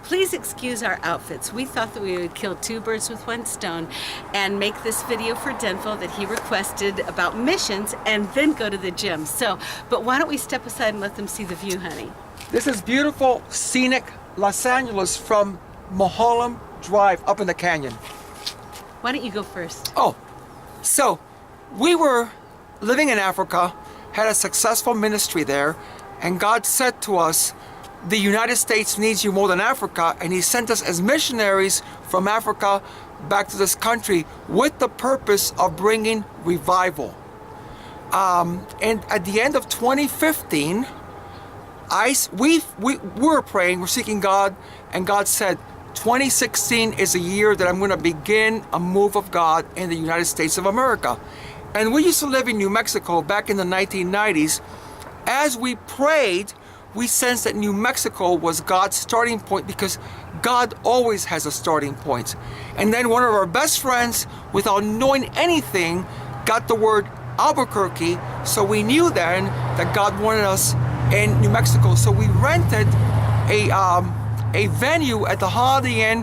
Please excuse our outfits. We thought that we would kill two birds with one stone and make this video for Denville that he requested about missions and then go to the gym. So, but why don't we step aside and let them see the view, honey? This is beautiful, scenic Los Angeles from Mulholland Drive up in the canyon. Why don't you go first? Oh, so we were living in Africa, had a successful ministry there, and God said to us, the United States needs you more than Africa, and he sent us as missionaries from Africa back to this country with the purpose of bringing revival. And at the end of 2015, we were praying, we're seeking God, and God said, 2016 is a year that I'm going to begin a move of God in the United States of America. And we used to live in New Mexico back in the 1990s. As we prayed, we sensed that New Mexico was God's starting point because God always has a starting point. And then one of our best friends, without knowing anything, got the word Albuquerque. So we knew then that God wanted us in New Mexico. So we rented a venue at the Holiday Inn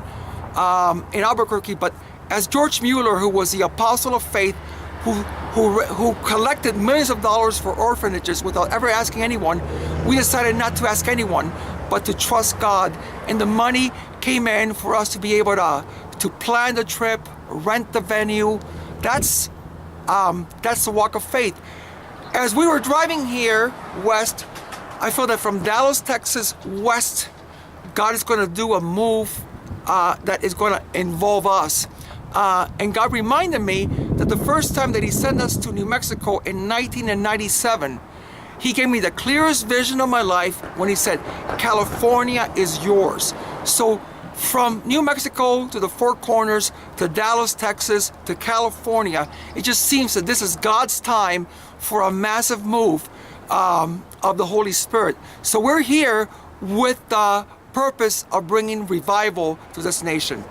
in Albuquerque. But as George Mueller, who was the apostle of faith, who collected millions of dollars for orphanages without ever asking anyone, we decided not to ask anyone, but to trust God. And the money came in for us to be able to plan the trip, rent the venue. That's the walk of faith. As we were driving here west, I feel that from Dallas, Texas, west, God is going to do a move that is going to involve us. And God reminded me that the first time that he sent us to New Mexico in 1997, he gave me the clearest vision of my life when he said, California is yours. So from New Mexico to the Four Corners, to Dallas, Texas, to California, it just seems that this is God's time for a massive move of the Holy Spirit. So we're here with the purpose of bringing revival to this nation.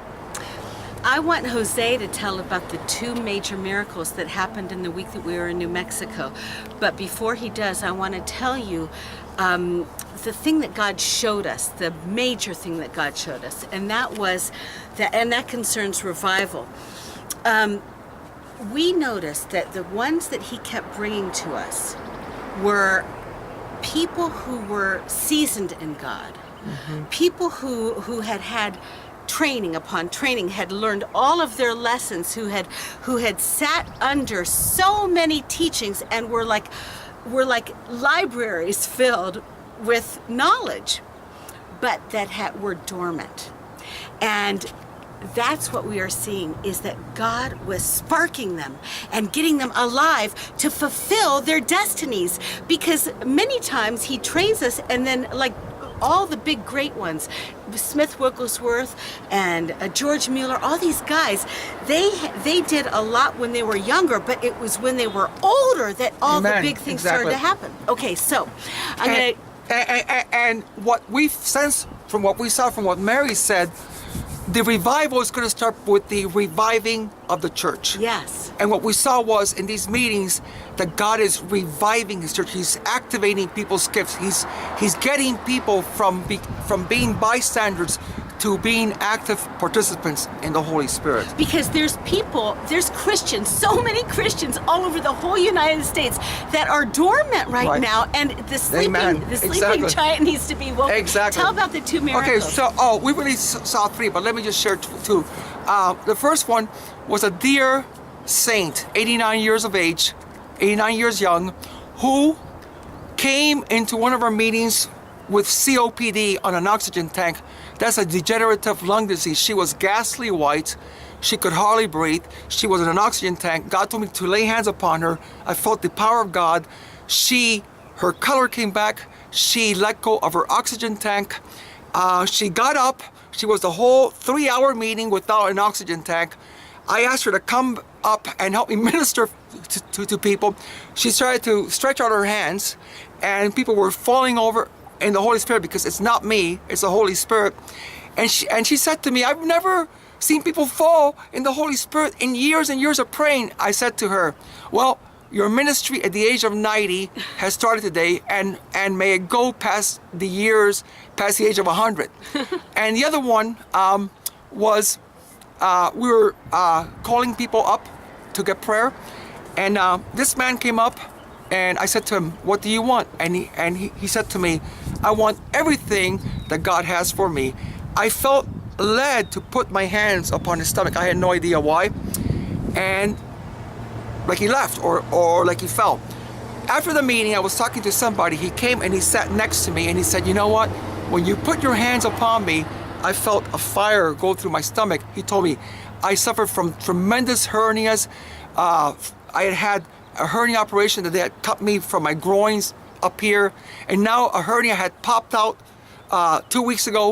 I want Jose to tell about the two major miracles that happened in the week that we were in New Mexico. But before he does, I want to tell you the thing that God showed us, the major thing that God showed us, and that was that, and that concerns revival. We noticed that the ones that he kept bringing to us were people who were seasoned in God, people who had training upon training, had learned all of their lessons, who had sat under so many teachings and were like libraries filled with knowledge, but that were dormant. And that's what we are seeing, is that God was sparking them and getting them alive to fulfill their destinies. Because many times he trains us, and then like all the big great ones, Smith Wigglesworth and George Mueller, all these guys, they did a lot when they were younger, but it was when they were older that all the big things started to happen. Okay, so and what we sensed from what we saw from what Mary said, the revival is going to start with the reviving of the church. Yes. And what we saw was in these meetings that God is reviving his church. He's activating people's gifts. He's getting people from being bystanders to being active participants in the Holy Spirit. Because there's Christians, so many Christians all over the whole United States that are dormant right now, and the sleeping giant needs to be woken. Exactly. Tell about the two miracles. Okay, so we really saw three, but let me just share two. The first one was a dear saint, 89 years of age, 89 years young, who came into one of our meetings with COPD on an oxygen tank. That's a degenerative lung disease. She was ghastly white. She could hardly breathe. She was in an oxygen tank. God told me to lay hands upon her. I felt the power of God. Her color came back. She let go of her oxygen tank. She got up. She was the whole 3-hour meeting without an oxygen tank. I asked her to come up and help me minister to people. She started to stretch out her hands, and people were falling over in the Holy Spirit, because it's not me, it's the Holy Spirit. And she said to me, I've never seen people fall in the Holy Spirit in years and years of praying. I said to her, well, your ministry at the age of 90 has started today, and may it go past the years, past the age of 100. And the other one was we were calling people up to get prayer, and this man came up, and I said to him, "What do you want?" And he said to me, "I want everything that God has for me." I felt led to put my hands upon his stomach. I had no idea why, and like he left or like he fell. After the meeting, I was talking to somebody. He came and he sat next to me, and he said, "You know what? When you put your hands upon me, I felt a fire go through my stomach." He told me, "I suffered from tremendous hernias. I had a hernia operation that they had cut me from my groins up here, and now a hernia had popped out 2 weeks ago,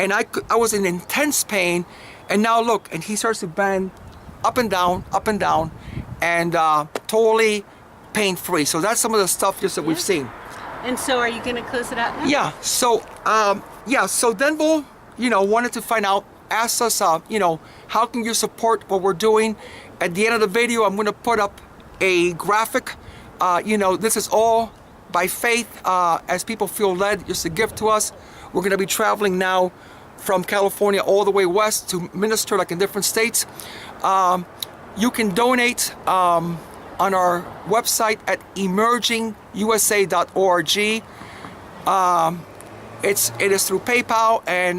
and I was in intense pain, and now look." And he starts to bend up and down, and totally pain-free. So that's some of the stuff just that we've seen. And so are you going to close it out now? Yeah. So Denville, wanted to find out, asked us, how can you support what we're doing? At the end of the video, I'm going to put up a graphic. This is all by faith, as people feel led just to give to us. We're going to be traveling now from California all the way west to minister like in different states. You can donate on our website at emergingusa.org. It is through PayPal, and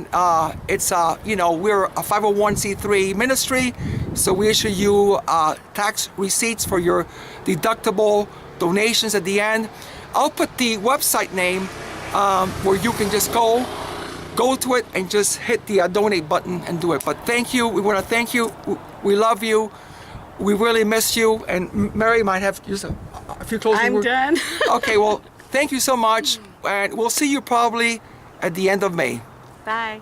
we're a 501c3 ministry, so we issue you tax receipts for your deductible donations at the end. I'll put the website name where you can just go to it and just hit the donate button and do it. But thank you. We want to thank you. We love you. We really miss you. And Mary might have just a few closing words. I'm done. Okay, well, thank you so much. And we'll see you probably at the end of May. Bye.